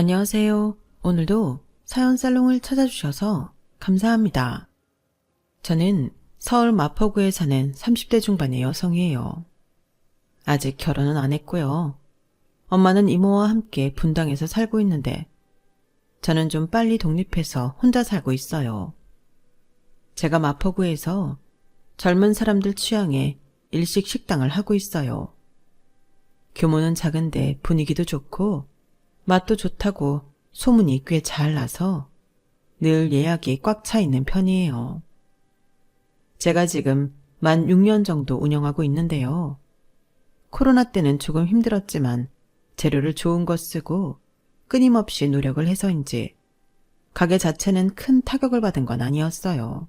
안녕하세요. 오늘도 사연 살롱을 찾아주셔서 감사합니다. 저는 서울 마포구에 사는 30대 중반의 여성이에요. 아직 결혼은 안 했고요. 엄마는 이모와 함께 분당에서 살고 있는데 저는 좀 빨리 독립해서 혼자 살고 있어요. 제가 마포구에서 젊은 사람들 취향의 일식 식당을 하고 있어요. 규모는 작은데 분위기도 좋고 맛도 좋다고 소문이 꽤 잘 나서 늘 예약이 꽉 차 있는 편이에요. 제가 지금 만 6년 정도 운영하고 있는데요. 코로나 때는 조금 힘들었지만 재료를 좋은 거 쓰고 끊임없이 노력을 해서인지 가게 자체는 큰 타격을 받은 건 아니었어요.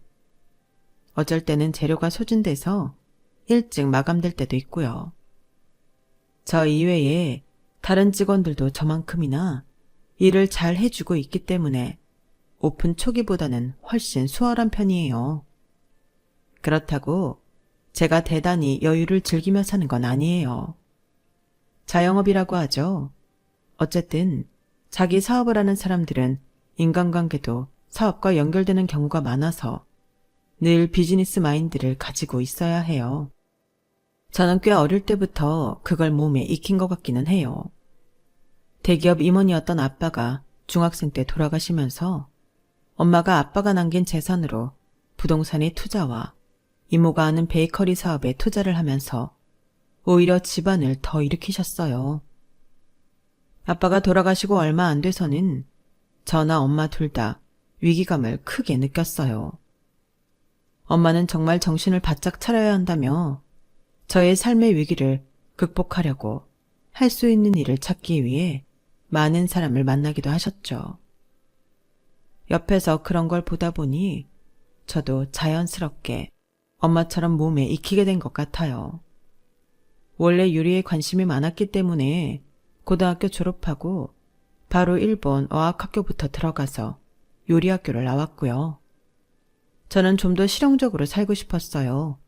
어쩔 때는 재료가 소진돼서 일찍 마감될 때도 있고요. 저 이외에 다른 직원들도 저만큼이나 일을 잘 해주고 있기 때문에 오픈 초기보다는 훨씬 수월한 편이에요. 그렇다고 제가 대단히 여유를 즐기며 사는 건 아니에요. 자영업이라고 하죠. 어쨌든 자기 사업을 하는 사람들은 인간관계도 사업과 연결되는 경우가 많아서 늘 비즈니스 마인드를 가지고 있어야 해요. 저는 꽤 어릴 때부터 그걸 몸에 익힌 것 같기는 해요. 대기업 임원이었던 아빠가 중학생 때 돌아가시면서 엄마가 아빠가 남긴 재산으로 부동산의 투자와 이모가 하는 베이커리 사업에 투자를 하면서 오히려 집안을 더 일으키셨어요. 아빠가 돌아가시고 얼마 안 돼서는 저나 엄마 둘 다 위기감을 크게 느꼈어요. 엄마는 정말 정신을 바짝 차려야 한다며 저의 삶의 위기를 극복하려고 할 수 있는 일을 찾기 위해 많은 사람을 만나기도 하셨죠. 옆에서 그런 걸 보다 보니 저도 자연스럽게 엄마처럼 몸에 익히게 된 것 같아요. 원래 요리에 관심이 많았기 때문에 고등학교 졸업하고 바로 일본 어학학교부터 들어가서 요리학교를 나왔고요. 저는 좀 더 실용적으로 살고 싶었어요.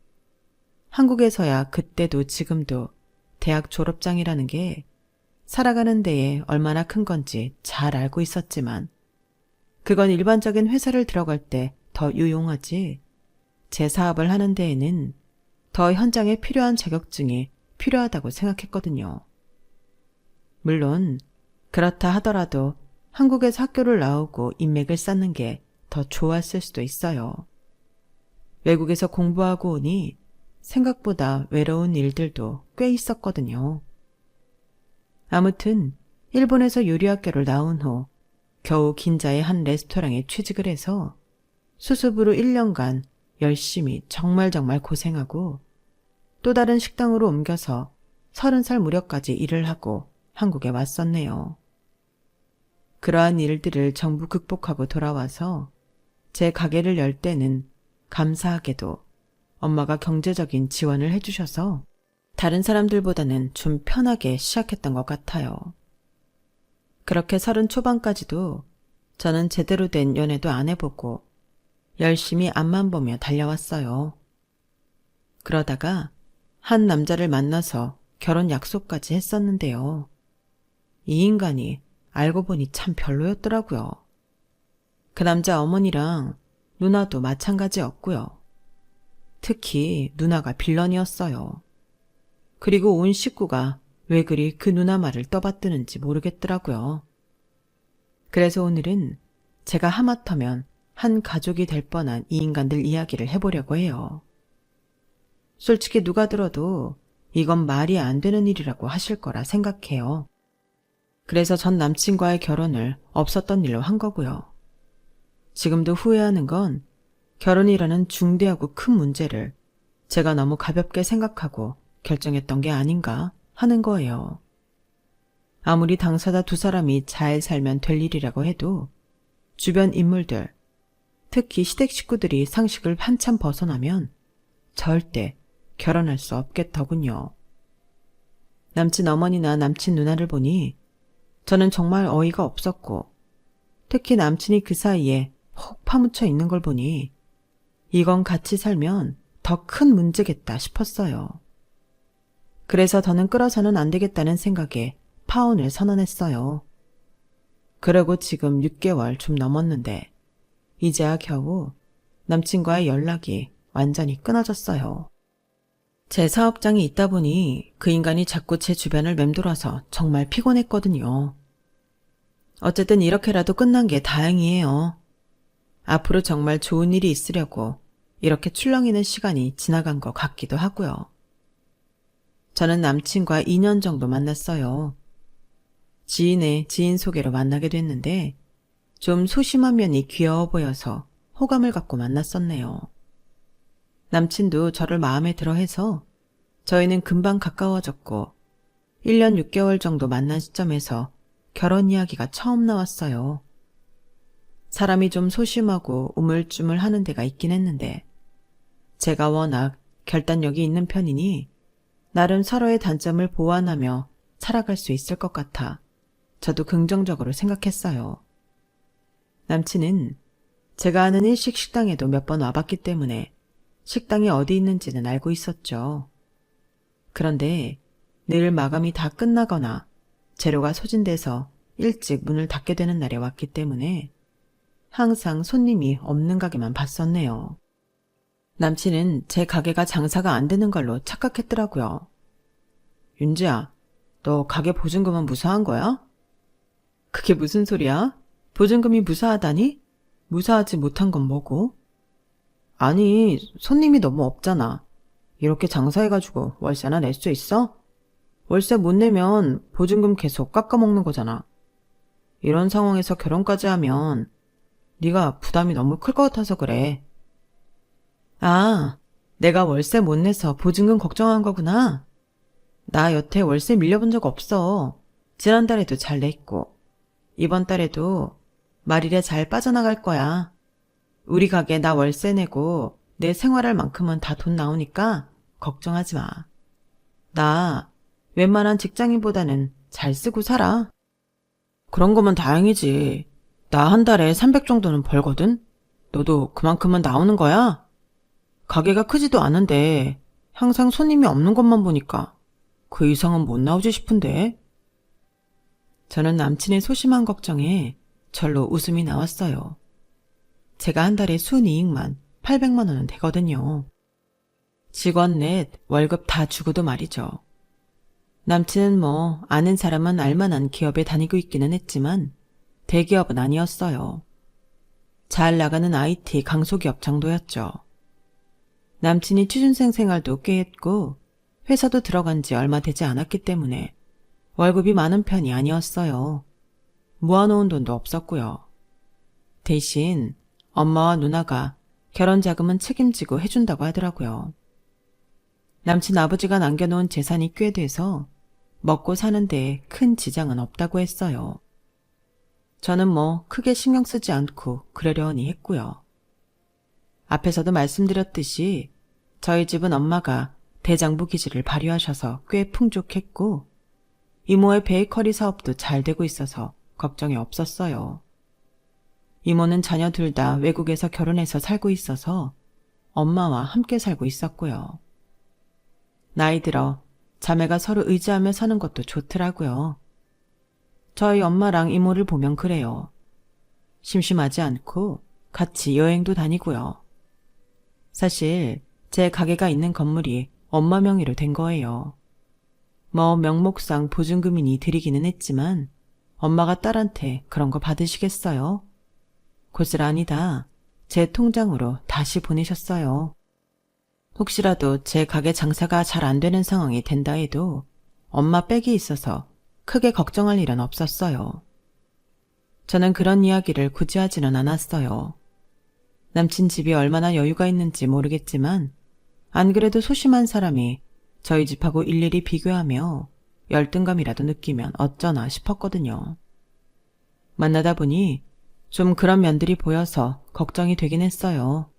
한국에서야 그때도 지금도 대학 졸업장이라는 게 살아가는 데에 얼마나 큰 건지 잘 알고 있었지만 그건 일반적인 회사를 들어갈 때 더 유용하지 제 사업을 하는 데에는 더 현장에 필요한 자격증이 필요하다고 생각했거든요. 물론 그렇다 하더라도 한국에서 학교를 나오고 인맥을 쌓는 게 더 좋았을 수도 있어요. 외국에서 공부하고 오니 생각보다 외로운 일들도 꽤 있었거든요. 아무튼 일본에서 요리학교를 나온 후 겨우 긴자의 한 레스토랑에 취직을 해서 수습으로 1년간 열심히 정말 고생하고 또 다른 식당으로 옮겨서 30살 무렵까지 일을 하고 한국에 왔었네요. 그러한 일들을 전부 극복하고 돌아와서 제 가게를 열 때는 감사하게도 엄마가 경제적인 지원을 해주셔서 다른 사람들보다는 좀 편하게 시작했던 것 같아요. 그렇게 30 초반까지도 저는 제대로 된 연애도 안 해보고 열심히 앞만 보며 달려왔어요. 그러다가 한 남자를 만나서 결혼 약속까지 했었는데요. 이 인간이 알고 보니 참 별로였더라고요. 그 남자 어머니랑 누나도 마찬가지였고요. 특히 누나가 빌런이었어요. 그리고 온 식구가 왜 그리 그 누나 말을 떠받드는지 모르겠더라고요. 그래서 오늘은 제가 하마터면 한 가족이 될 뻔한 이 인간들 이야기를 해보려고 해요. 솔직히 누가 들어도 이건 말이 안 되는 일이라고 하실 거라 생각해요. 그래서 전 남친과의 결혼을 없었던 일로 한 거고요. 지금도 후회하는 건 결혼이라는 중대하고 큰 문제를 제가 너무 가볍게 생각하고 결정했던 게 아닌가 하는 거예요. 아무리 당사자 두 사람이 잘 살면 될 일이라고 해도 주변 인물들, 특히 시댁 식구들이 상식을 한참 벗어나면 절대 결혼할 수 없겠더군요. 남친 어머니나 남친 누나를 보니 저는 정말 어이가 없었고 특히 남친이 그 사이에 혹 파묻혀 있는 걸 보니 이건 같이 살면 더 큰 문제겠다 싶었어요. 그래서 더는 끌어서는 안 되겠다는 생각에 파혼을 선언했어요. 그러고 지금 6개월 좀 넘었는데 이제야 겨우 남친과의 연락이 완전히 끊어졌어요. 제 사업장이 있다 보니 그 인간이 자꾸 제 주변을 맴돌아서 정말 피곤했거든요. 어쨌든 이렇게라도 끝난 게 다행이에요. 앞으로 정말 좋은 일이 있으려고 이렇게 출렁이는 시간이 지나간 것 같기도 하고요. 저는 남친과 2년 정도 만났어요. 지인의 지인 소개로 만나게 됐는데 좀 소심한 면이 귀여워 보여서 호감을 갖고 만났었네요. 남친도 저를 마음에 들어 해서 저희는 금방 가까워졌고 1년 6개월 정도 만난 시점에서 결혼 이야기가 처음 나왔어요. 사람이 좀 소심하고 우물쭈물 하는 데가 있긴 했는데 제가 워낙 결단력이 있는 편이니 나름 서로의 단점을 보완하며 살아갈 수 있을 것 같아 저도 긍정적으로 생각했어요. 남친은 제가 아는 일식 식당에도 몇 번 와봤기 때문에 식당이 어디 있는지는 알고 있었죠. 그런데 늘 마감이 다 끝나거나 재료가 소진돼서 일찍 문을 닫게 되는 날에 왔기 때문에 항상 손님이 없는 가게만 봤었네요. 남친은 제 가게가 장사가 안 되는 걸로 착각했더라고요. 윤지야, 너 가게 보증금은 무사한 거야? 그게 무슨 소리야? 보증금이 무사하다니? 무사하지 못한 건 뭐고? 아니, 손님이 너무 없잖아. 이렇게 장사해가지고 월세나 낼 수 있어? 월세 못 내면 보증금 계속 깎아먹는 거잖아. 이런 상황에서 결혼까지 하면 네가 부담이 너무 클 것 같아서 그래. 아, 내가 월세 못 내서 보증금 걱정한 거구나. 나 여태 월세 밀려본 적 없어. 지난달에도 잘 냈고 이번 달에도 말일에 잘 빠져나갈 거야. 우리 가게 나 월세 내고 내 생활할 만큼은 다 돈 나오니까 걱정하지 마. 나 웬만한 직장인보다는 잘 쓰고 살아. 그런 거면 다행이지. 나 한 달에 300 정도는 벌거든? 너도 그만큼은 나오는 거야? 가게가 크지도 않은데 항상 손님이 없는 것만 보니까 그 이상은 못 나오지 싶은데. 저는 남친의 소심한 걱정에 절로 웃음이 나왔어요. 제가 한 달에 순이익만 800만 원은 되거든요. 직원 넷 월급 다 주고도 말이죠. 남친은 뭐 아는 사람은 알만한 기업에 다니고 있기는 했지만 대기업은 아니었어요. 잘 나가는 IT 강소기업 정도였죠. 남친이 취준생 생활도 꽤 했고 회사도 들어간 지 얼마 되지 않았기 때문에 월급이 많은 편이 아니었어요. 모아놓은 돈도 없었고요. 대신 엄마와 누나가 결혼 자금은 책임지고 해준다고 하더라고요. 남친 아버지가 남겨놓은 재산이 꽤 돼서 먹고 사는데 큰 지장은 없다고 했어요. 저는 뭐 크게 신경 쓰지 않고 그러려니 했고요. 앞에서도 말씀드렸듯이 저희 집은 엄마가 대장부 기질을 발휘하셔서 꽤 풍족했고 이모의 베이커리 사업도 잘 되고 있어서 걱정이 없었어요. 이모는 자녀 둘 다 외국에서 결혼해서 살고 있어서 엄마와 함께 살고 있었고요. 나이 들어 자매가 서로 의지하며 사는 것도 좋더라고요. 저희 엄마랑 이모를 보면 그래요. 심심하지 않고 같이 여행도 다니고요. 사실 제 가게가 있는 건물이 엄마 명의로 된 거예요. 뭐 명목상 보증금이니 드리기는 했지만 엄마가 딸한테 그런 거 받으시겠어요? 고스란히 다 제 통장으로 다시 보내셨어요. 혹시라도 제 가게 장사가 잘 안 되는 상황이 된다 해도 엄마 백이 있어서 크게 걱정할 일은 없었어요. 저는 그런 이야기를 굳이 하지는 않았어요. 남친 집이 얼마나 여유가 있는지 모르겠지만 안 그래도 소심한 사람이 저희 집하고 일일이 비교하며 열등감이라도 느끼면 어쩌나 싶었거든요. 만나다 보니 좀 그런 면들이 보여서 걱정이 되긴 했어요.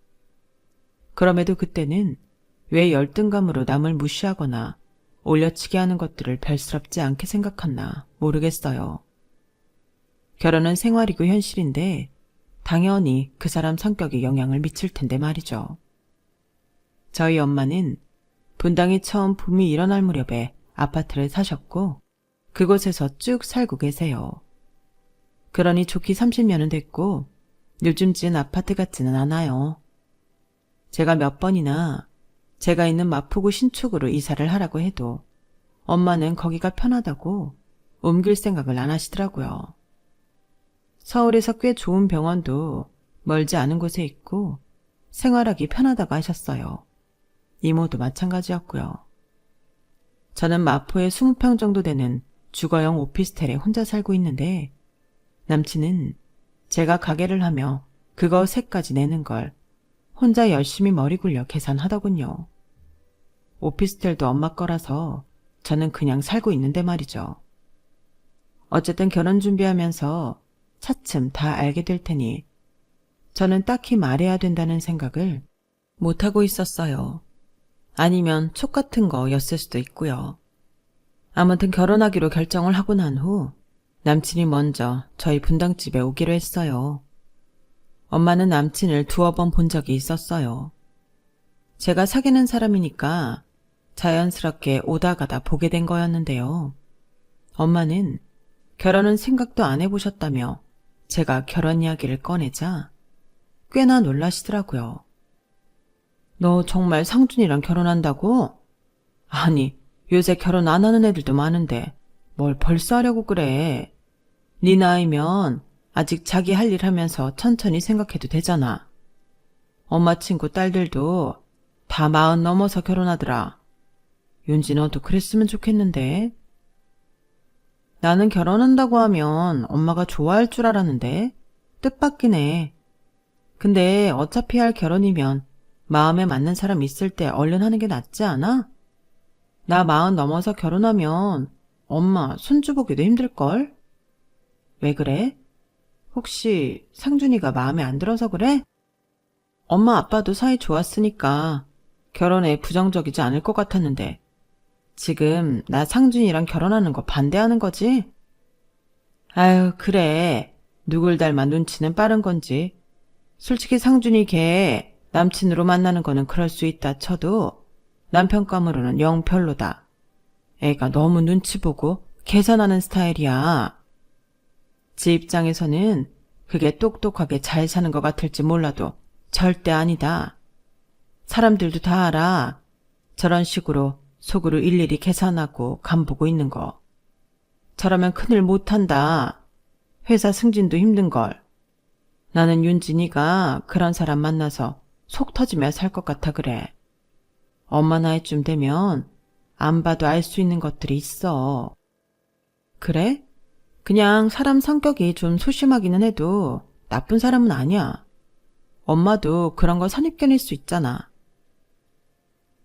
그럼에도 그때는 왜 열등감으로 남을 무시하거나 올려치게 하는 것들을 별스럽지 않게 생각했나 모르겠어요. 결혼은 생활이고 현실인데 당연히 그 사람 성격에 영향을 미칠 텐데 말이죠. 저희 엄마는 분당이 처음 붐이 일어날 무렵에 아파트를 사셨고 그곳에서 쭉 살고 계세요. 그러니 좋기 30년은 됐고 요즘 지은 아파트 같지는 않아요. 제가 몇 번이나 제가 있는 마포구 신축으로 이사를 하라고 해도 엄마는 거기가 편하다고 옮길 생각을 안 하시더라고요. 서울에서 꽤 좋은 병원도 멀지 않은 곳에 있고 생활하기 편하다고 하셨어요. 이모도 마찬가지였고요. 저는 마포에 20평 정도 되는 주거용 오피스텔에 혼자 살고 있는데 남친은 제가 가게를 하며 그거 세까지 내는 걸 혼자 열심히 머리 굴려 계산하더군요. 오피스텔도 엄마 거라서 저는 그냥 살고 있는데 말이죠. 어쨌든 결혼 준비하면서 차츰 다 알게 될 테니 저는 딱히 말해야 된다는 생각을 못하고 있었어요. 아니면 촉 같은 거였을 수도 있고요. 아무튼 결혼하기로 결정을 하고 난 후 남친이 먼저 저희 분당집에 오기로 했어요. 엄마는 남친을 두어 번 본 적이 있었어요. 제가 사귀는 사람이니까 자연스럽게 오다 가다 보게 된 거였는데요. 엄마는 결혼은 생각도 안 해보셨다며 제가 결혼 이야기를 꺼내자 꽤나 놀라시더라고요. 너 정말 상준이랑 결혼한다고? 아니, 요새 결혼 안 하는 애들도 많은데 뭘 벌써 하려고 그래. 네 나이면 아직 자기 할 일 하면서 천천히 생각해도 되잖아. 엄마 친구 딸들도 다 40 넘어서 결혼하더라. 윤지 너도 그랬으면 좋겠는데. 나는 결혼한다고 하면 엄마가 좋아할 줄 알았는데 뜻밖이네. 근데 어차피 할 결혼이면 마음에 맞는 사람 있을 때 얼른 하는 게 낫지 않아? 나 40 넘어서 결혼하면 엄마 손주 보기도 힘들걸? 왜 그래? 혹시 상준이가 마음에 안 들어서 그래? 엄마 아빠도 사이 좋았으니까 결혼에 부정적이지 않을 것 같았는데 지금 나 상준이랑 결혼하는 거 반대하는 거지? 아유, 그래. 누굴 닮아 눈치는 빠른 건지. 솔직히 상준이 걔 남친으로 만나는 거는 그럴 수 있다 쳐도 남편감으로는 영 별로다. 애가 너무 눈치 보고 계산하는 스타일이야. 지 입장에서는 그게 똑똑하게 잘 사는 것 같을지 몰라도 절대 아니다. 사람들도 다 알아. 저런 식으로 속으로 일일이 계산하고 간보고 있는 거. 저러면 큰일 못한다. 회사 승진도 힘든걸. 나는 윤진이가 그런 사람 만나서 속 터지며 살 것 같아 그래. 엄마 나이쯤 되면 안 봐도 알 수 있는 것들이 있어. 그래? 그냥 사람 성격이 좀 소심하기는 해도 나쁜 사람은 아니야. 엄마도 그런 거 선입견일 수 있잖아.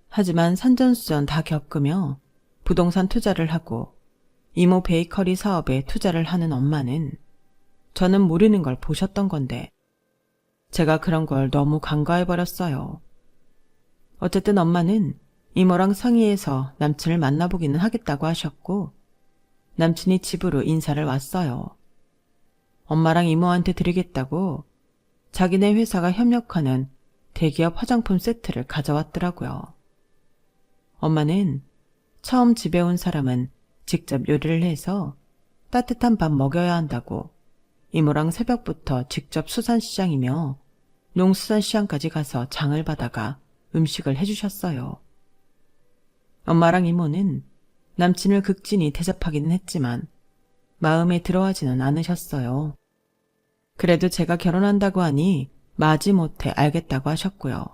하지만 산전수전 다 겪으며 부동산 투자를 하고 이모 베이커리 사업에 투자를 하는 엄마는 저는 모르는 걸 보셨던 건데 제가 그런 걸 너무 간과해버렸어요. 어쨌든 엄마는 이모랑 상의해서 남친을 만나보기는 하겠다고 하셨고 남친이 집으로 인사를 왔어요. 엄마랑 이모한테 드리겠다고 자기네 회사가 협력하는 대기업 화장품 세트를 가져왔더라고요. 엄마는 처음 집에 온 사람은 직접 요리를 해서 따뜻한 밥 먹여야 한다고 이모랑 새벽부터 직접 수산시장이며 농수산시장까지 가서 장을 받아가 음식을 해주셨어요. 엄마랑 이모는 남친을 극진히 대접하기는 했지만 마음에 들어하지는 않으셨어요. 그래도 제가 결혼한다고 하니 마지못해 알겠다고 하셨고요.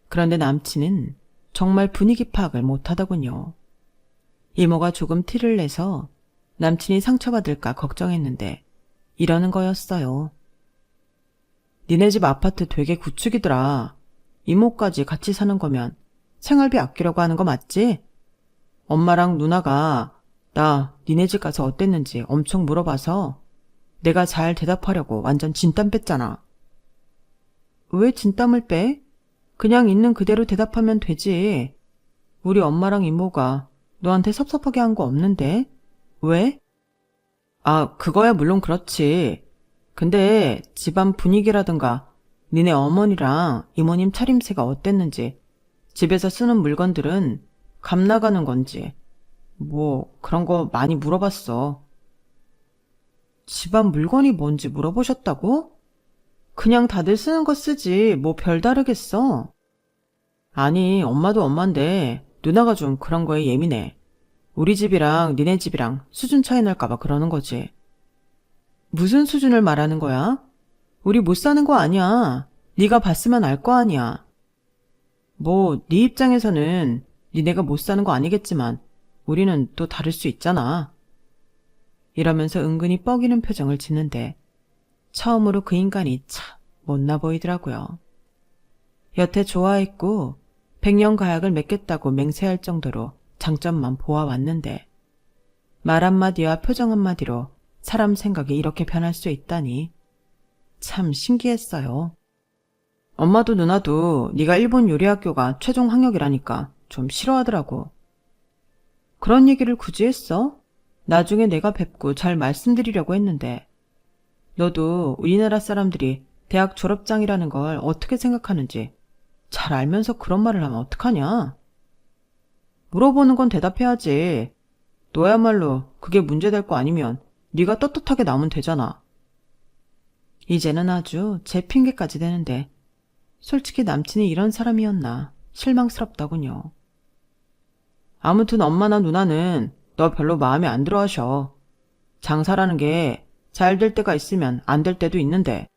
그런데 남친은 정말 분위기 파악을 못하더군요. 이모가 조금 티를 내서 남친이 상처받을까 걱정했는데 이러는 거였어요. 니네 집 아파트 되게 구축이더라. 이모까지 같이 사는 거면 생활비 아끼려고 하는 거 맞지? 엄마랑 누나가 나 니네 집 가서 어땠는지 엄청 물어봐서 내가 잘 대답하려고 완전 진땀 뺐잖아. 왜 진땀을 빼? 그냥 있는 그대로 대답하면 되지. 우리 엄마랑 이모가 너한테 섭섭하게 한 거 없는데? 왜? 아, 그거야 물론 그렇지. 근데 집안 분위기라든가 니네 어머니랑 이모님 차림새가 어땠는지, 집에서 쓰는 물건들은 값 나가는 건지 뭐 그런 거 많이 물어봤어. 집안 물건이 뭔지 물어보셨다고? 그냥 다들 쓰는 거 쓰지 뭐 별다르겠어. 아니, 엄마도 엄만데 누나가 좀 그런 거에 예민해. 우리 집이랑 니네 집이랑 수준 차이 날까봐 그러는 거지. 무슨 수준을 말하는 거야? 우리 못 사는 거 아니야. 네가 봤으면 알 거 아니야. 뭐 네 입장에서는 니네가 못 사는 거 아니겠지만 우리는 또 다를 수 있잖아. 이러면서 은근히 뻐기는 표정을 짓는데 처음으로 그 인간이 참 못나 보이더라고요. 여태 좋아했고 100년 가약을 맺겠다고 맹세할 정도로 장점만 보아왔는데 말 한마디와 표정 한마디로 사람 생각이 이렇게 변할 수 있다니 참 신기했어요. 엄마도 누나도 네가 일본 요리학교가 최종 학력이라니까 좀 싫어하더라고. 그런 얘기를 굳이 했어? 나중에 내가 뵙고 잘 말씀드리려고 했는데 너도 우리나라 사람들이 대학 졸업장이라는 걸 어떻게 생각하는지 잘 알면서 그런 말을 하면 어떡하냐? 물어보는 건 대답해야지. 너야말로 그게 문제될 거 아니면 네가 떳떳하게 나오면 되잖아. 이제는 아주 제 핑계까지 대는데 솔직히 남친이 이런 사람이었나 실망스럽더군요. 아무튼 엄마나 누나는 너 별로 마음에 안 들어 하셔. 장사라는 게 잘 될 때가 있으면 안 될 때도 있는데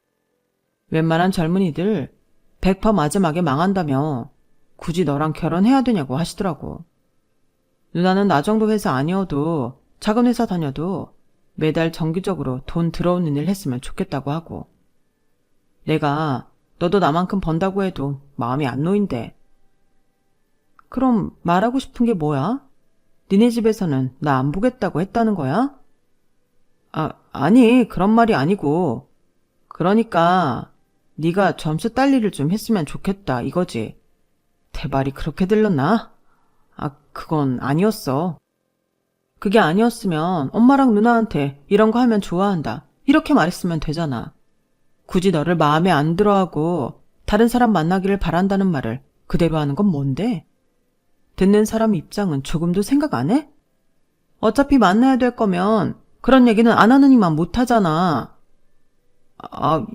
웬만한 젊은이들 100% 마지막에 망한다며 굳이 너랑 결혼해야 되냐고 하시더라고. 누나는 나 정도 회사 아니어도 작은 회사 다녀도 매달 정기적으로 돈 들어오는 일 했으면 좋겠다고 하고 내가 너도 나만큼 번다고 해도 마음이 안 놓인대. 그럼 말하고 싶은 게 뭐야? 니네 집에서는 나 안 보겠다고 했다는 거야? 아니 그런 말이 아니고 그러니까 네가 점수 딸 일을 좀 했으면 좋겠다 이거지. 대발이 그렇게 들렸나? 그건 아니었어. 그게 아니었으면 엄마랑 누나한테 이런 거 하면 좋아한다 이렇게 말했으면 되잖아. 굳이 너를 마음에 안 들어하고 다른 사람 만나기를 바란다는 말을 그대로 하는 건 뭔데? 듣는 사람 입장은 조금도 생각 안 해? 어차피 만나야 될 거면 그런 얘기는 안 하느니만 못하잖아.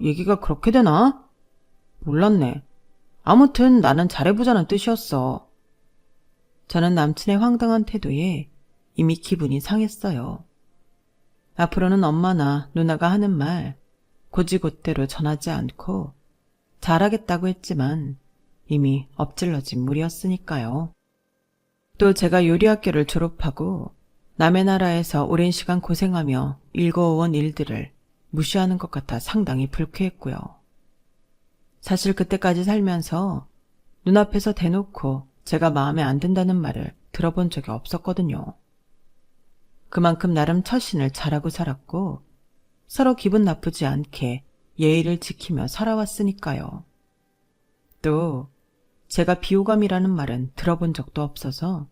얘기가 그렇게 되나? 몰랐네. 아무튼 나는 잘해보자는 뜻이었어. 저는 남친의 황당한 태도에 이미 기분이 상했어요. 앞으로는 엄마나 누나가 하는 말 곧이곧대로 전하지 않고 잘하겠다고 했지만 이미 엎질러진 물이었으니까요. 또 제가 요리학교를 졸업하고 남의 나라에서 오랜 시간 고생하며 일궈온 일들을 무시하는 것 같아 상당히 불쾌했고요. 사실 그때까지 살면서 눈앞에서 대놓고 제가 마음에 안 든다는 말을 들어본 적이 없었거든요. 그만큼 나름 처신을 잘하고 살았고 서로 기분 나쁘지 않게 예의를 지키며 살아왔으니까요. 또 제가 비호감이라는 말은 들어본 적도 없어서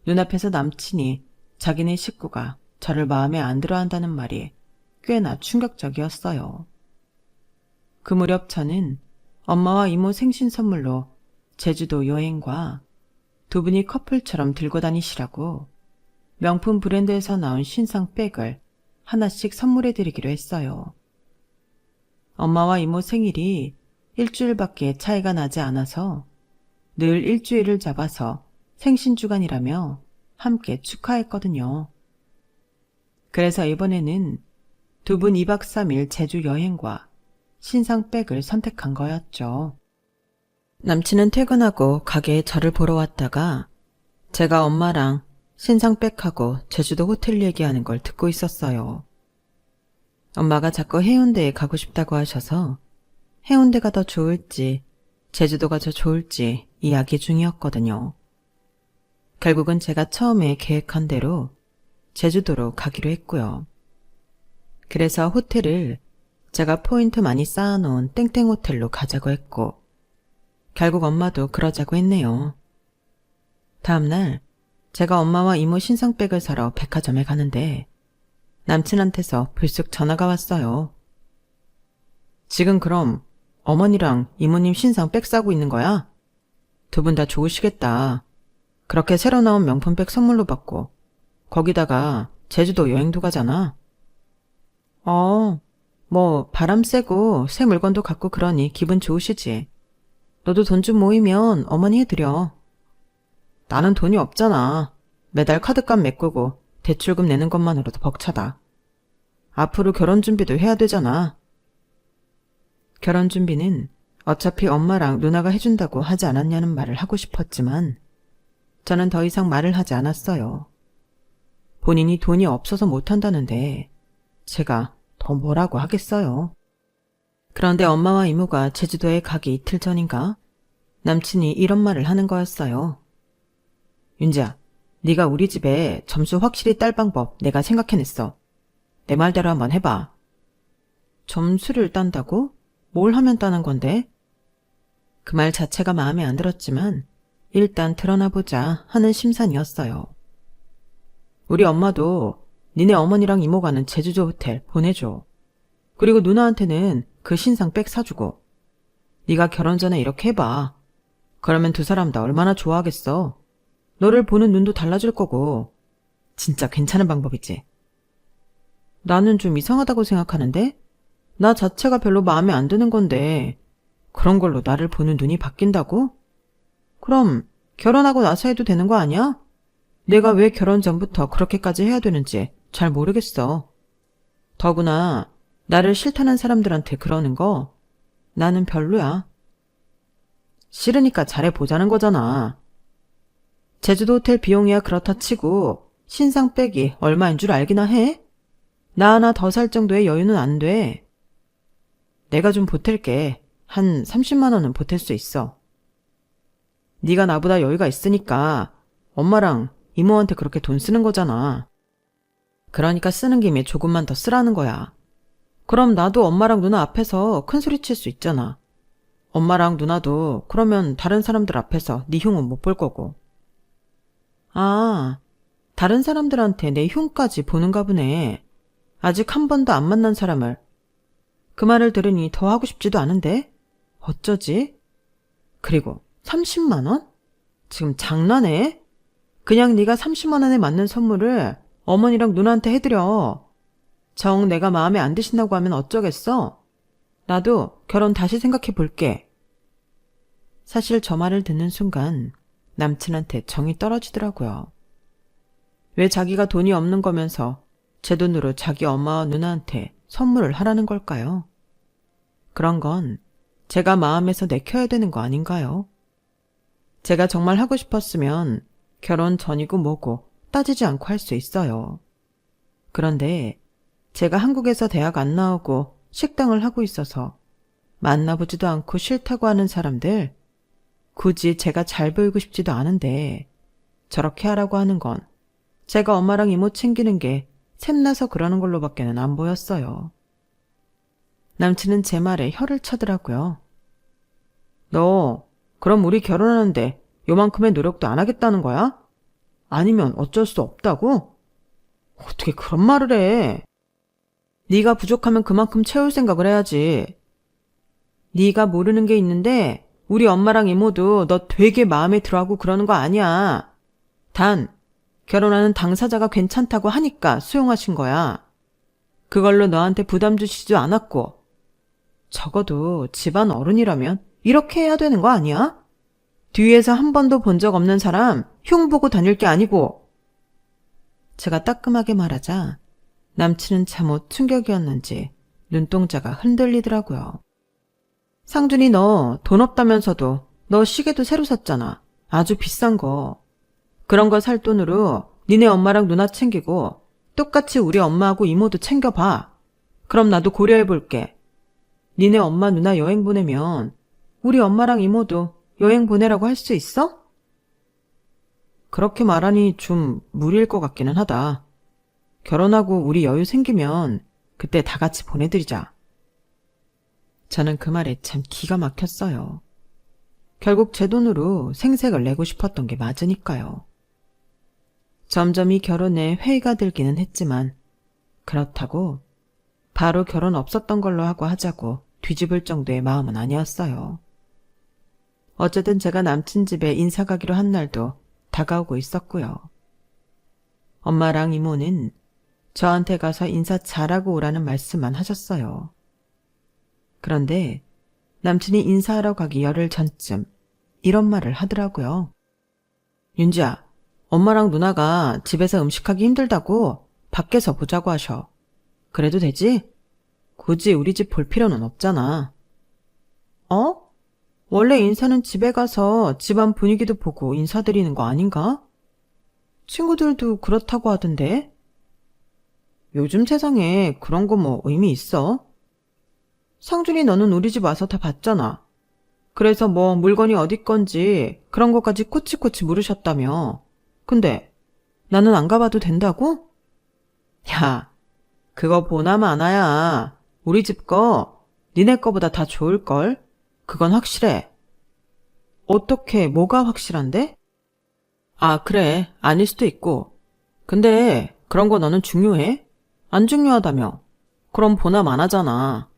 눈앞에서 남친이 자기네 식구가 저를 마음에 안 들어한다는 말이 꽤나 충격적이었어요. 그 무렵 저는 엄마와 이모 생신 선물로 제주도 여행과 두 분이 커플처럼 들고 다니시라고 명품 브랜드에서 나온 신상 백을 하나씩 선물해 드리기로 했어요. 엄마와 이모 생일이 일주일밖에 차이가 나지 않아서 늘 일주일을 잡아서 생신주간이라며 함께 축하했거든요. 그래서 이번에는 두 분 2박 3일 제주 여행과 신상 백을 선택한 거였죠. 남친은 퇴근하고 가게에 저를 보러 왔다가 제가 엄마랑 신상 백하고 제주도 호텔 얘기하는 걸 듣고 있었어요. 엄마가 자꾸 해운대에 가고 싶다고 하셔서 해운대가 더 좋을지 제주도가 더 좋을지 이야기 중이었거든요. 결국은 제가 처음에 계획한 대로 제주도로 가기로 했고요. 그래서 호텔을 제가 포인트 많이 쌓아놓은 땡땡 호텔로 가자고 했고 결국 엄마도 그러자고 했네요. 다음날 제가 엄마와 이모 신상백을 사러 백화점에 가는데 남친한테서 불쑥 전화가 왔어요. 지금 그럼 어머니랑 이모님 신상백 사고 있는 거야? 두 분 다 좋으시겠다. 그렇게 새로 나온 명품백 선물로 받고 거기다가 제주도 여행도 가잖아. 뭐 바람 쐬고 새 물건도 갖고 그러니 기분 좋으시지. 너도 돈 좀 모이면 어머니 해드려. 나는 돈이 없잖아. 매달 카드값 메꾸고 대출금 내는 것만으로도 벅차다. 앞으로 결혼 준비도 해야 되잖아. 결혼 준비는 어차피 엄마랑 누나가 해준다고 하지 않았냐는 말을 하고 싶었지만 저는 더 이상 말을 하지 않았어요. 본인이 돈이 없어서 못한다는데 제가 더 뭐라고 하겠어요. 그런데 엄마와 이모가 제주도에 가기 이틀 전인가 남친이 이런 말을 하는 거였어요. 윤지야, 네가 우리 집에 점수 확실히 딸 방법 내가 생각해냈어. 내 말대로 한번 해봐. 점수를 딴다고? 뭘 하면 따는 건데? 그 말 자체가 마음에 안 들었지만 일단 드러나보자 하는 심산이었어요. 우리 엄마도 니네 어머니랑 이모 가는 제주도 호텔 보내줘. 그리고 누나한테는 그 신상 백 사주고. 네가 결혼 전에 이렇게 해봐. 그러면 두 사람 다 얼마나 좋아하겠어. 너를 보는 눈도 달라질 거고. 진짜 괜찮은 방법이지. 나는 좀 이상하다고 생각하는데? 나 자체가 별로 마음에 안 드는 건데 그런 걸로 나를 보는 눈이 바뀐다고? 그럼 결혼하고 나서 해도 되는 거 아니야? 내가 왜 결혼 전부터 그렇게까지 해야 되는지 잘 모르겠어. 더구나 나를 싫다는 사람들한테 그러는 거 나는 별로야. 싫으니까 잘해보자는 거잖아. 제주도 호텔 비용이야 그렇다 치고 신상 백이 얼마인 줄 알기나 해? 나 하나 더 살 정도의 여유는 안 돼. 내가 좀 보탤게. 한 30만 원은 보탤 수 있어. 네가 나보다 여유가 있으니까 엄마랑 이모한테 그렇게 돈 쓰는 거잖아. 그러니까 쓰는 김에 조금만 더 쓰라는 거야. 그럼 나도 엄마랑 누나 앞에서 큰 소리 칠 수 있잖아. 엄마랑 누나도 그러면 다른 사람들 앞에서 네 흉은 못 볼 거고. 아, 다른 사람들한테 내 흉까지 보는가 보네. 아직 한 번도 안 만난 사람을. 그 말을 들으니 더 하고 싶지도 않은데? 어쩌지? 그리고 30만 원? 지금 장난해? 그냥 네가 30만 원에 맞는 선물을 어머니랑 누나한테 해드려. 정 내가 마음에 안 드신다고 하면 어쩌겠어? 나도 결혼 다시 생각해 볼게. 사실 저 말을 듣는 순간 남친한테 정이 떨어지더라고요. 왜 자기가 돈이 없는 거면서 제 돈으로 자기 엄마와 누나한테 선물을 하라는 걸까요? 그런 건 제가 마음에서 내켜야 되는 거 아닌가요? 제가 정말 하고 싶었으면 결혼 전이고 뭐고 따지지 않고 할 수 있어요. 그런데 제가 한국에서 대학 안 나오고 식당을 하고 있어서 만나보지도 않고 싫다고 하는 사람들, 굳이 제가 잘 보이고 싶지도 않은데 저렇게 하라고 하는 건 제가 엄마랑 이모 챙기는 게 샘나서 그러는 걸로밖에는 안 보였어요. 남친은 제 말에 혀를 차더라고요. 너 그럼 우리 결혼하는데 요만큼의 노력도 안 하겠다는 거야? 아니면 어쩔 수 없다고? 어떻게 그런 말을 해? 네가 부족하면 그만큼 채울 생각을 해야지. 네가 모르는 게 있는데 우리 엄마랑 이모도 너 되게 마음에 들어하고 그러는 거 아니야. 단 결혼하는 당사자가 괜찮다고 하니까 수용하신 거야. 그걸로 너한테 부담 주시지도 않았고. 적어도 집안 어른이라면 이렇게 해야 되는 거 아니야? 뒤에서 한 번도 본 적 없는 사람 흉 보고 다닐 게 아니고. 제가 따끔하게 말하자 남친은 참못 충격이었는지 눈동자가 흔들리더라고요. 상준이 너 돈 없다면서도 너 시계도 새로 샀잖아. 아주 비싼 거. 그런 거 살 돈으로 니네 엄마랑 누나 챙기고 똑같이 우리 엄마하고 이모도 챙겨봐. 그럼 나도 고려해볼게. 니네 엄마 누나 여행 보내면 우리 엄마랑 이모도 여행 보내라고 할 수 있어? 그렇게 말하니 좀 무리일 것 같기는 하다. 결혼하고 우리 여유 생기면 그때 다 같이 보내드리자. 저는 그 말에 참 기가 막혔어요. 결국 제 돈으로 생색을 내고 싶었던 게 맞으니까요. 점점 이 결혼에 회의가 들기는 했지만 그렇다고 바로 결혼 없었던 걸로 하고 하자고 뒤집을 정도의 마음은 아니었어요. 어쨌든 제가 남친 집에 인사 가기로 한 날도 다가오고 있었고요. 엄마랑 이모는 저한테 가서 인사 잘하고 오라는 말씀만 하셨어요. 그런데 남친이 인사하러 가기 열흘 전쯤 이런 말을 하더라고요. 윤지야, 엄마랑 누나가 집에서 음식하기 힘들다고 밖에서 보자고 하셔. 그래도 되지? 굳이 우리 집 볼 필요는 없잖아. 어? 원래 인사는 집에 가서 집안 분위기도 보고 인사드리는 거 아닌가? 친구들도 그렇다고 하던데? 요즘 세상에 그런 거 뭐 의미 있어? 상준이 너는 우리 집 와서 다 봤잖아. 그래서 뭐 물건이 어디 건지 그런 것까지 코치코치 물으셨다며. 근데 나는 안 가봐도 된다고? 야, 그거 보나 마나야. 우리 집 거 니네 거보다 다 좋을걸? 그건 확실해. 어떻게 뭐가 확실한데? 아, 그래. 아닐 수도 있고. 근데 그런 거 너는 중요해? 안 중요하다며. 그럼 보나 마나잖아.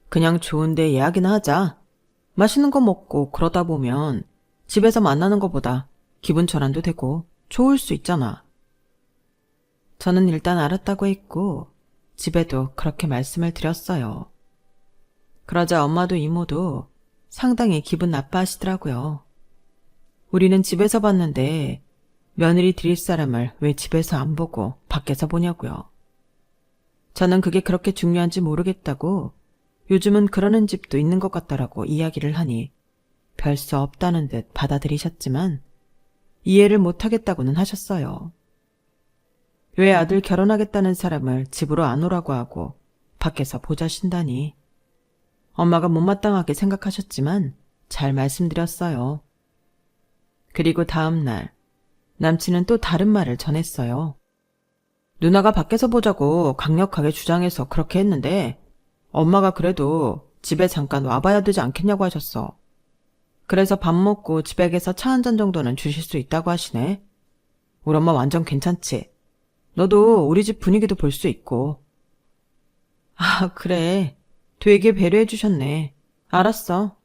그냥 좋은데 예약이나 하자. 맛있는 거 먹고 그러다 보면 집에서 만나는 것보다 기분 전환도 되고 좋을 수 있잖아. 저는 일단 알았다고 했고 집에도 그렇게 말씀을 드렸어요. 그러자 엄마도 이모도 상당히 기분 나빠하시더라고요. 우리는 집에서 봤는데 며느리 드릴 사람을 왜 집에서 안 보고 밖에서 보냐고요. 저는 그게 그렇게 중요한지 모르겠다고 요즘은 그러는 집도 있는 것 같다라고 이야기를 하니 별 수 없다는 듯 받아들이셨지만 이해를 못하겠다고는 하셨어요. 왜 아들 결혼하겠다는 사람을 집으로 안 오라고 하고 밖에서 보자신다니. 엄마가 못마땅하게 생각하셨지만 잘 말씀드렸어요. 그리고 다음 날 남친은 또 다른 말을 전했어요. 누나가 밖에서 보자고 강력하게 주장해서 그렇게 했는데 엄마가 그래도 집에 잠깐 와봐야 되지 않겠냐고 하셨어. 그래서 밥 먹고 집에 가서 차 한 잔 정도는 주실 수 있다고 하시네. 우리 엄마 완전 괜찮지? 너도 우리 집 분위기도 볼 수 있고. 아, 그래. 되게 배려해 주셨네. 알았어.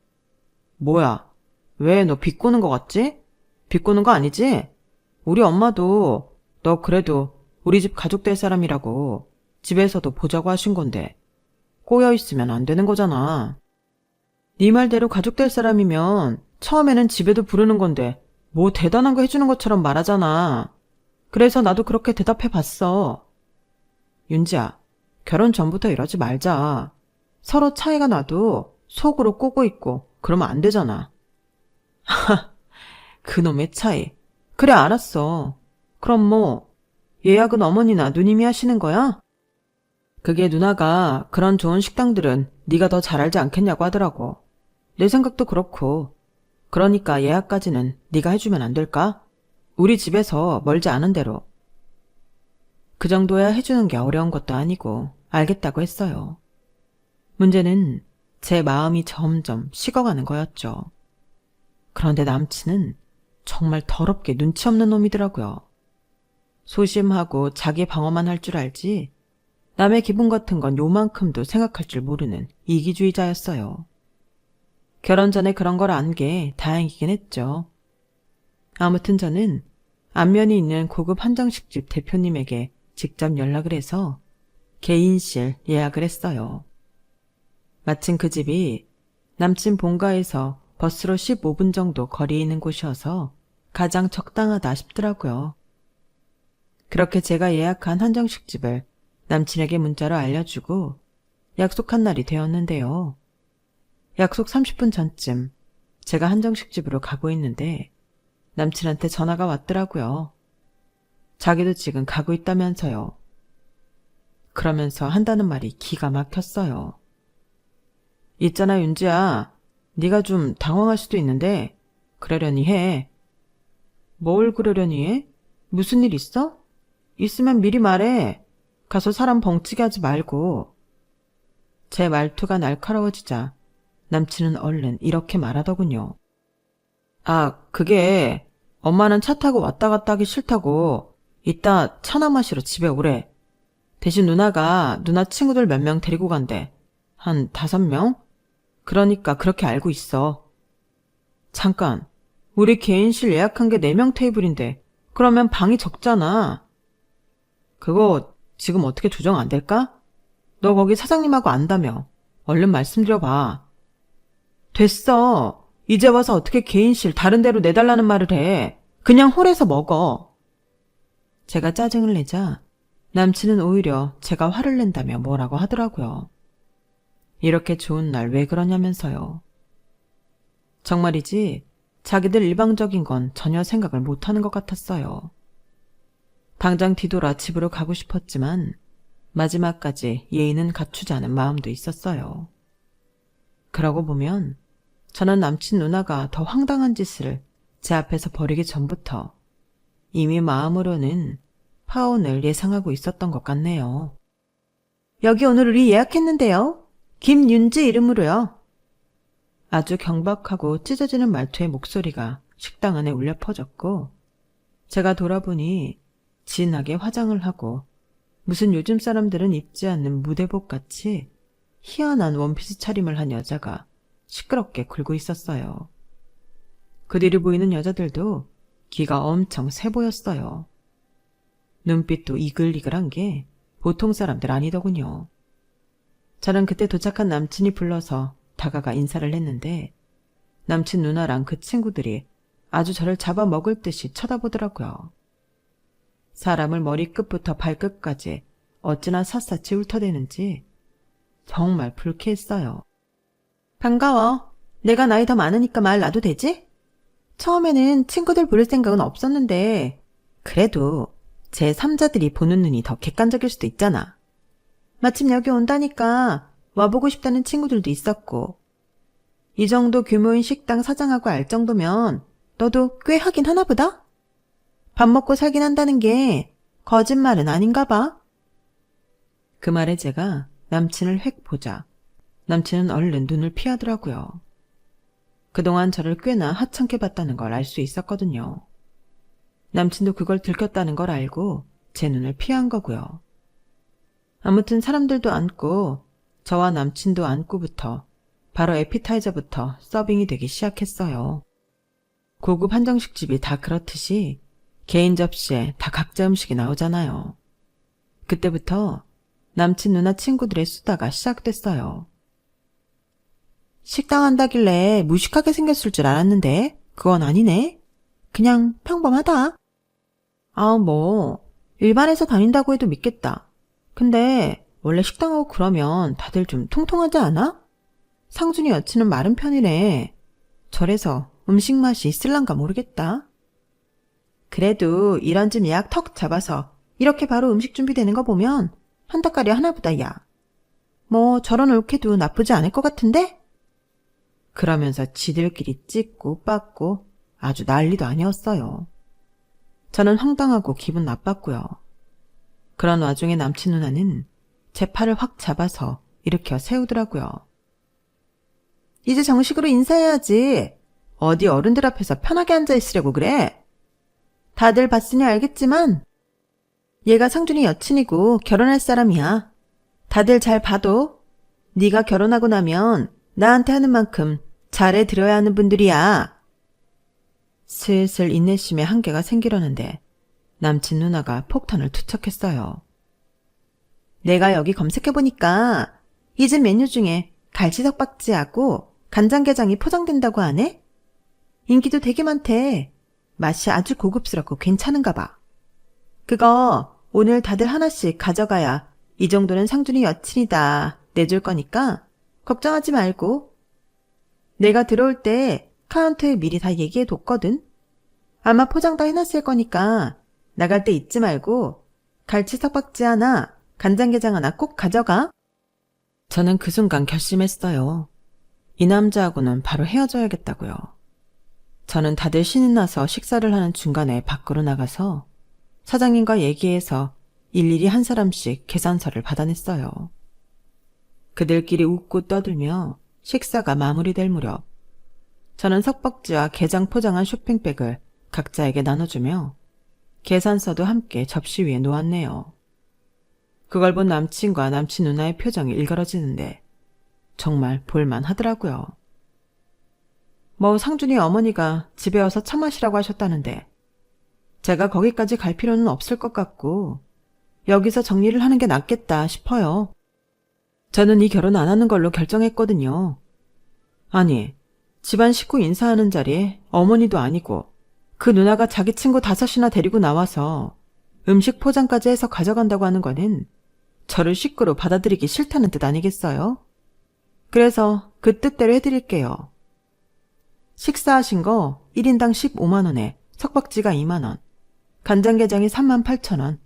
뭐야? 왜 너 비꼬는 거 같지? 비꼬는 거 아니지? 우리 엄마도 너 그래도 우리 집 가족 될 사람이라고 집에서도 보자고 하신 건데 꼬여 있으면 안 되는 거잖아. 네 말대로 가족 될 사람이면 처음에는 집에도 부르는 건데 뭐 대단한 거 해주는 것처럼 말하잖아. 그래서 나도 그렇게 대답해 봤어. 윤지야, 결혼 전부터 이러지 말자. 서로 차이가 나도 속으로 꼬고 있고 그러면 안 되잖아. 그놈의 차이. 그래, 알았어. 그럼 뭐 예약은 어머니나 누님이 하시는 거야? 그게 누나가 그런 좋은 식당들은 네가 더 잘 알지 않겠냐고 하더라고. 내 생각도 그렇고. 그러니까 예약까지는 네가 해주면 안 될까? 우리 집에서 멀지 않은 대로. 그 정도야 해주는 게 어려운 것도 아니고 알겠다고 했어요. 문제는 제 마음이 점점 식어가는 거였죠. 그런데 남친은 정말 더럽게 눈치 없는 놈이더라고요. 소심하고 자기 방어만 할 줄 알지 남의 기분 같은 건 요만큼도 생각할 줄 모르는 이기주의자였어요. 결혼 전에 그런 걸 안 게 다행이긴 했죠. 아무튼 저는 안면이 있는 고급 한정식집 대표님에게 직접 연락을 해서 개인실 예약을 했어요. 마침 그 집이 남친 본가에서 버스로 15분 정도 거리에 있는 곳이어서 가장 적당하다 싶더라고요. 그렇게 제가 예약한 한정식집을 남친에게 문자로 알려주고 약속한 날이 되었는데요. 약속 30분 전쯤 제가 한정식집으로 가고 있는데 남친한테 전화가 왔더라고요. 자기도 지금 가고 있다면서요. 그러면서 한다는 말이 기가 막혔어요. 있잖아 윤지야, 네가 좀 당황할 수도 있는데 그러려니 해. 뭘 그러려니 해? 무슨 일 있어? 있으면 미리 말해. 가서 사람 벙치게 하지 말고. 제 말투가 날카로워지자 남친은 얼른 이렇게 말하더군요. 아, 그게 엄마는 차 타고 왔다 갔다 하기 싫다고 이따 차나 마시러 집에 오래. 대신 누나가 누나 친구들 몇 명 데리고 간대. 한 5명? 그러니까 그렇게 알고 있어. 잠깐, 우리 개인실 예약한 게 4명 테이블인데 그러면 방이 적잖아. 그거 지금 어떻게 조정 안 될까? 너 거기 사장님하고 안다며. 얼른 말씀드려봐. 됐어. 이제 와서 어떻게 개인실 다른 데로 내달라는 말을 해. 그냥 홀에서 먹어. 제가 짜증을 내자 남친은 오히려 제가 화를 낸다며 뭐라고 하더라고요. 이렇게 좋은 날 왜 그러냐면서요. 정말이지 자기들 일방적인 건 전혀 생각을 못하는 것 같았어요. 당장 뒤돌아 집으로 가고 싶었지만 마지막까지 예의는 갖추자는 마음도 있었어요. 그러고 보면 저는 남친 누나가 더 황당한 짓을 제 앞에서 벌이기 전부터 이미 마음으로는 파혼을 예상하고 있었던 것 같네요. 여기 오늘 우리 예약했는데요. 김윤지 이름으로요. 아주 경박하고 찢어지는 말투의 목소리가 식당 안에 울려 퍼졌고 제가 돌아보니 진하게 화장을 하고 무슨 요즘 사람들은 입지 않는 무대복같이 희한한 원피스 차림을 한 여자가 시끄럽게 굴고 있었어요. 그 뒤를 보이는 여자들도 기가 엄청 세 보였어요. 눈빛도 이글이글한 게 보통 사람들 아니더군요. 저는 그때 도착한 남친이 불러서 다가가 인사를 했는데 남친 누나랑 그 친구들이 아주 저를 잡아먹을 듯이 쳐다보더라고요. 사람을 머리끝부터 발끝까지 어찌나 샅샅이 훑어대는지 정말 불쾌했어요. 반가워. 내가 나이 더 많으니까 말 놔도 되지? 처음에는 친구들 부를 생각은 없었는데 그래도 제 3자들이 보는 눈이 더 객관적일 수도 있잖아. 마침 여기 온다니까 와보고 싶다는 친구들도 있었고 이 정도 규모인 식당 사장하고 알 정도면 너도 꽤 하긴 하나 보다? 밥 먹고 살긴 한다는 게 거짓말은 아닌가 봐. 그 말에 제가 남친을 획 보자 남친은 얼른 눈을 피하더라고요. 그동안 저를 꽤나 하찮게 봤다는 걸 알 수 있었거든요. 남친도 그걸 들켰다는 걸 알고 제 눈을 피한 거고요. 아무튼 사람들도 앉고 저와 남친도 앉고부터 바로 에피타이저부터 서빙이 되기 시작했어요. 고급 한정식집이 다 그렇듯이 개인 접시에 다 각자 음식이 나오잖아요. 그때부터 남친 누나 친구들의 수다가 시작됐어요. 식당 한다길래 무식하게 생겼을 줄 알았는데 그건 아니네. 그냥 평범하다. 일반에서 다닌다고 해도 믿겠다. 근데 원래 식당하고 그러면 다들 좀 통통하지 않아? 상준이 여친은 마른 편이래. 저래서 음식 맛이 있을란가 모르겠다. 그래도 이런 쯤 예약 턱 잡아서 이렇게 바로 음식 준비되는 거 보면 한 닭가리 하나보다 야. 저런 올케도 나쁘지 않을 것 같은데? 그러면서 지들끼리 찢고 빻고 아주 난리도 아니었어요. 저는 황당하고 기분 나빴고요. 그런 와중에 남친 누나는 제 팔을 확 잡아서 일으켜 세우더라고요. 이제 정식으로 인사해야지. 어디 어른들 앞에서 편하게 앉아있으려고 그래. 다들 봤으니 알겠지만 얘가 상준이 여친이고 결혼할 사람이야. 다들 잘 봐도 네가 결혼하고 나면 나한테 하는 만큼 잘해드려야 하는 분들이야. 슬슬 인내심에 한계가 생기려는데 남친 누나가 폭탄을 투척했어요. 내가 여기 검색해보니까 이 집 메뉴 중에 갈치석박지하고 간장게장이 포장된다고 하네? 인기도 되게 많대. 맛이 아주 고급스럽고 괜찮은가 봐. 그거 오늘 다들 하나씩 가져가야 이 정도는 상준이 여친이다 내줄 거니까 걱정하지 말고. 내가 들어올 때 카운터에 미리 다 얘기해뒀거든. 아마 포장 다 해놨을 거니까 나갈 때 잊지 말고 갈치석박지 하나, 간장게장 하나 꼭 가져가. 저는 그 순간 결심했어요. 이 남자하고는 바로 헤어져야겠다고요. 저는 다들 신이 나서 식사를 하는 중간에 밖으로 나가서 사장님과 얘기해서 일일이 한 사람씩 계산서를 받아냈어요. 그들끼리 웃고 떠들며 식사가 마무리될 무렵 저는 석박지와 게장 포장한 쇼핑백을 각자에게 나눠주며 계산서도 함께 접시 위에 놓았네요. 그걸 본 남친과 남친 누나의 표정이 일그러지는데 정말 볼만하더라고요. 상준이 어머니가 집에 와서 차 마시라고 하셨다는데 제가 거기까지 갈 필요는 없을 것 같고 여기서 정리를 하는 게 낫겠다 싶어요. 저는 이 결혼 안 하는 걸로 결정했거든요. 아니, 집안 식구 인사하는 자리에 어머니도 아니고 그 누나가 자기 친구 5이나 데리고 나와서 음식 포장까지 해서 가져간다고 하는 거는 저를 식구로 받아들이기 싫다는 뜻 아니겠어요? 그래서 그 뜻대로 해드릴게요. 식사하신 거 1인당 15만 원에 석박지가 2만 원, 간장게장이 3만 8천 원,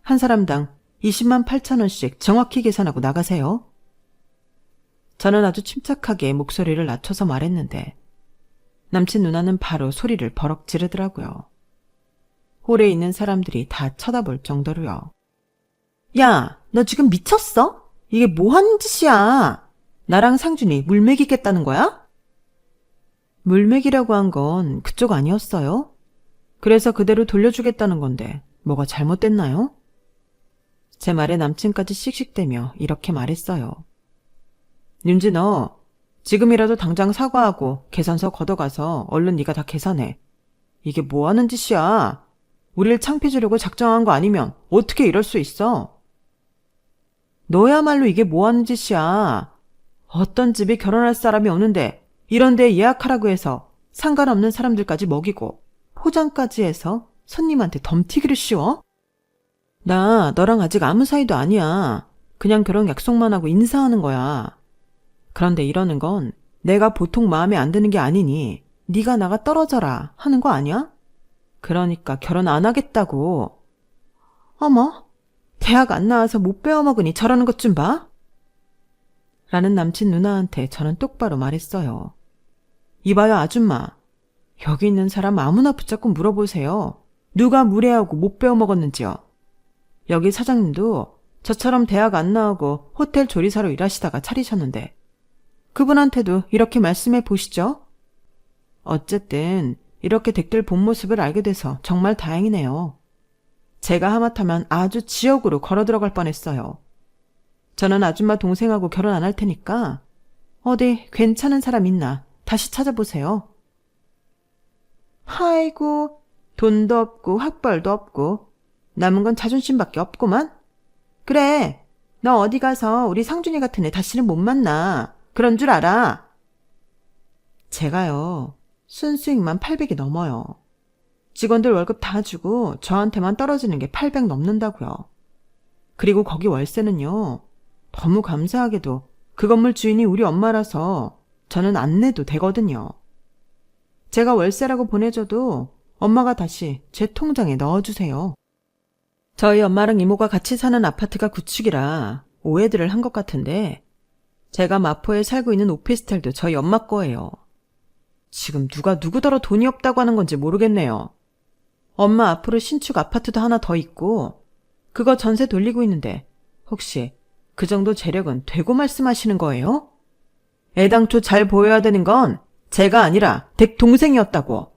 한 사람당 20만 8천 원씩 정확히 계산하고 나가세요. 저는 아주 침착하게 목소리를 낮춰서 말했는데 남친 누나는 바로 소리를 버럭 지르더라고요. 홀에 있는 사람들이 다 쳐다볼 정도로요. 야, 너 지금 미쳤어? 이게 뭐 하는 짓이야? 나랑 상준이 물 먹이겠다는 거야? 물 먹이라고 한 건 그쪽 아니었어요? 그래서 그대로 돌려주겠다는 건데 뭐가 잘못됐나요? 제 말에 남친까지 씩씩대며 이렇게 말했어요. 윤지 너 지금이라도 당장 사과하고 계산서 걷어가서 얼른 네가 다 계산해. 이게 뭐 하는 짓이야? 우릴 창피 주려고 작정한 거 아니면 어떻게 이럴 수 있어? 너야말로 이게 뭐 하는 짓이야? 어떤 집에 결혼할 사람이 오는데 이런 데 예약하라고 해서 상관없는 사람들까지 먹이고 포장까지 해서 손님한테 덤튀기를 씌워? 나 너랑 아직 아무 사이도 아니야. 그냥 결혼 약속만 하고 인사하는 거야. 그런데 이러는 건 내가 보통 마음에 안 드는 게 아니니 네가 나가 떨어져라 하는 거 아니야? 그러니까 결혼 안 하겠다고. 어머, 대학 안 나와서 못 배워먹으니 저러는 것 좀 봐. 라는 남친 누나한테 저는 똑바로 말했어요. 이봐요 아줌마. 여기 있는 사람 아무나 붙잡고 물어보세요. 누가 무례하고 못 배워먹었는지요. 여기 사장님도 저처럼 대학 안 나오고 호텔 조리사로 일하시다가 차리셨는데 그분한테도 이렇게 말씀해 보시죠. 어쨌든 이렇게 댁들 본 모습을 알게 돼서 정말 다행이네요. 제가 하마터면 아주 지옥으로 걸어 들어갈 뻔했어요. 저는 아줌마 동생하고 결혼 안 할 테니까 어디 괜찮은 사람 있나 다시 찾아보세요. 아이고, 돈도 없고 학벌도 없고 남은 건 자존심밖에 없구만. 그래, 너 어디 가서 우리 상준이 같은 애 다시는 못 만나. 그런 줄 알아. 제가요, 순수익만 800이 넘어요. 직원들 월급 다 주고 저한테만 떨어지는 게 800 넘는다고요. 그리고 거기 월세는요, 너무 감사하게도 그 건물 주인이 우리 엄마라서 저는 안 내도 되거든요. 제가 월세라고 보내줘도 엄마가 다시 제 통장에 넣어주세요. 저희 엄마랑 이모가 같이 사는 아파트가 구축이라 오해들을 한 것 같은데 제가 마포에 살고 있는 오피스텔도 저희 엄마 거예요. 지금 누가 누구더러 돈이 없다고 하는 건지 모르겠네요. 엄마 앞으로 신축 아파트도 하나 더 있고 그거 전세 돌리고 있는데 혹시 그 정도 재력은 되고 말씀하시는 거예요? 애당초 잘 보여야 되는 건 제가 아니라 댁 동생이었다고.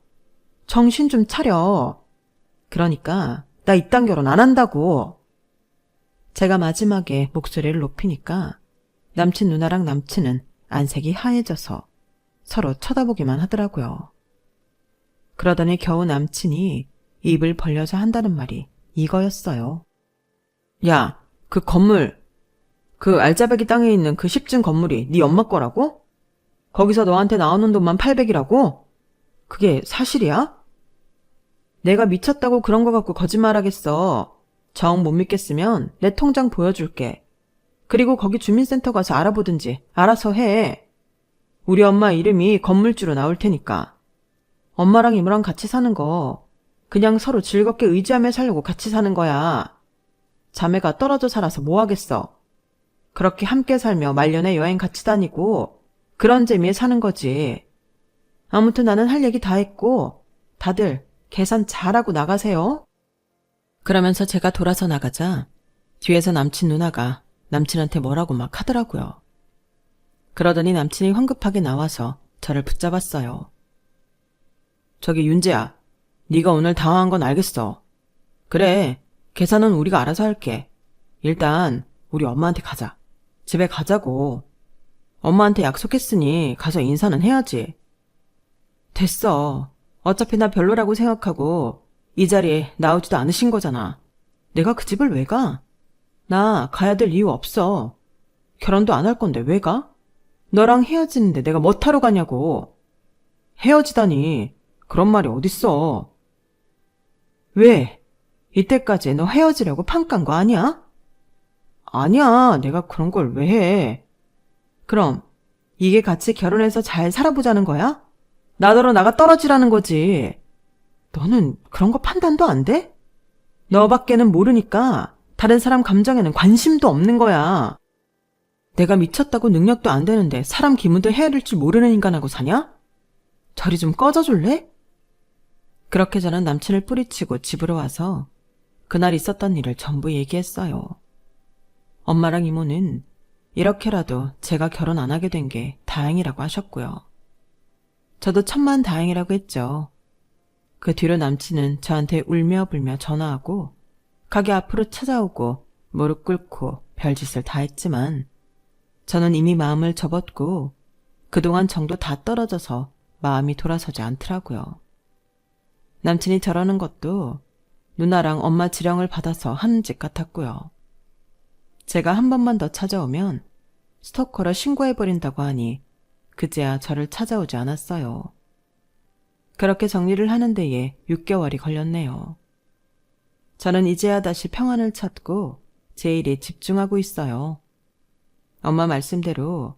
정신 좀 차려. 그러니까 나 이딴 결혼 안 한다고. 제가 마지막에 목소리를 높이니까 남친 누나랑 남친은 안색이 하얘져서 서로 쳐다보기만 하더라고요. 그러더니 겨우 남친이 입을 벌려서 한다는 말이 이거였어요. 야, 그 건물, 그 알짜배기 땅에 있는 그 10층 건물이 네 엄마 거라고? 거기서 너한테 나오는 돈만 800이라고? 그게 사실이야? 내가 미쳤다고 그런 거 갖고 거짓말하겠어. 정 못 믿겠으면 내 통장 보여줄게. 그리고 거기 주민센터 가서 알아보든지 알아서 해. 우리 엄마 이름이 건물주로 나올 테니까. 엄마랑 이모랑 같이 사는 거 그냥 서로 즐겁게 의지하며 살려고 같이 사는 거야. 자매가 떨어져 살아서 뭐 하겠어. 그렇게 함께 살며 말년에 여행 같이 다니고 그런 재미에 사는 거지. 아무튼 나는 할 얘기 다 했고 다들 계산 잘하고 나가세요. 그러면서 제가 돌아서 나가자 뒤에서 남친 누나가 남친한테 뭐라고 막 하더라고요. 그러더니 남친이 황급하게 나와서 저를 붙잡았어요. 저기 윤재야, 네가 오늘 당황한 건 알겠어. 그래, 계산은 우리가 알아서 할게. 일단 우리 엄마한테 가자. 집에 가자고. 엄마한테 약속했으니 가서 인사는 해야지. 됐어. 어차피 나 별로라고 생각하고 이 자리에 나오지도 않으신 거잖아. 내가 그 집을 왜 가? 나 가야 될 이유 없어. 결혼도 안 할 건데 왜 가? 너랑 헤어지는데 내가 뭐 타러 가냐고. 헤어지다니. 그런 말이 어딨어. 왜? 이때까지 너 헤어지려고 판 깐 거 아니야? 아니야. 내가 그런 걸 왜 해. 그럼 이게 같이 결혼해서 잘 살아보자는 거야? 나더러 나가 떨어지라는 거지. 너는 그런 거 판단도 안 돼? 너밖에는 모르니까 다른 사람 감정에는 관심도 없는 거야. 내가 미쳤다고 능력도 안 되는데 사람 기분도 헤아릴 줄 모르는 인간하고 사냐? 저리 좀 꺼져줄래? 그렇게 저는 남친을 뿌리치고 집으로 와서 그날 있었던 일을 전부 얘기했어요. 엄마랑 이모는 이렇게라도 제가 결혼 안 하게 된 게 다행이라고 하셨고요. 저도 천만 다행이라고 했죠. 그 뒤로 남친은 저한테 울며 불며 전화하고 가게 앞으로 찾아오고 무릎 꿇고 별짓을 다 했지만 저는 이미 마음을 접었고 그동안 정도 다 떨어져서 마음이 돌아서지 않더라고요. 남친이 저러는 것도 누나랑 엄마 지령을 받아서 하는 짓 같았고요. 제가 한 번만 더 찾아오면 스토커로 신고해버린다고 하니 그제야 저를 찾아오지 않았어요. 그렇게 정리를 하는 데에 6개월이 걸렸네요. 저는 이제야 다시 평안을 찾고 제 일에 집중하고 있어요. 엄마 말씀대로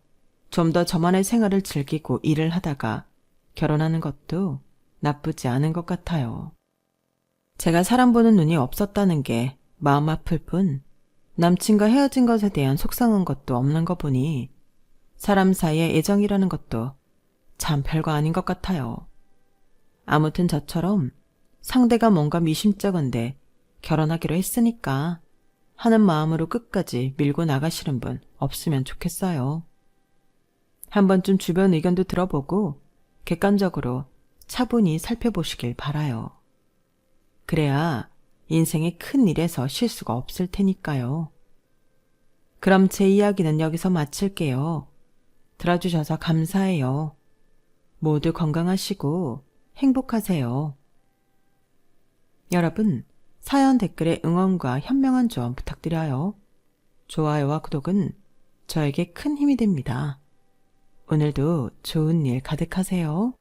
좀 더 저만의 생활을 즐기고 일을 하다가 결혼하는 것도 나쁘지 않은 것 같아요. 제가 사람 보는 눈이 없었다는 게 마음 아플 뿐 남친과 헤어진 것에 대한 속상한 것도 없는 거 보니 사람 사이의 애정이라는 것도 참 별거 아닌 것 같아요. 아무튼 저처럼 상대가 뭔가 미심쩍은데 결혼하기로 했으니까 하는 마음으로 끝까지 밀고 나가시는 분 없으면 좋겠어요. 한 번쯤 주변 의견도 들어보고 객관적으로 차분히 살펴보시길 바라요. 그래야 인생의 큰 일에서 실수가 없을 테니까요. 그럼 제 이야기는 여기서 마칠게요. 들어주셔서 감사해요. 모두 건강하시고 행복하세요. 여러분, 사연 댓글에 응원과 현명한 조언 부탁드려요. 좋아요와 구독은 저에게 큰 힘이 됩니다. 오늘도 좋은 일 가득하세요.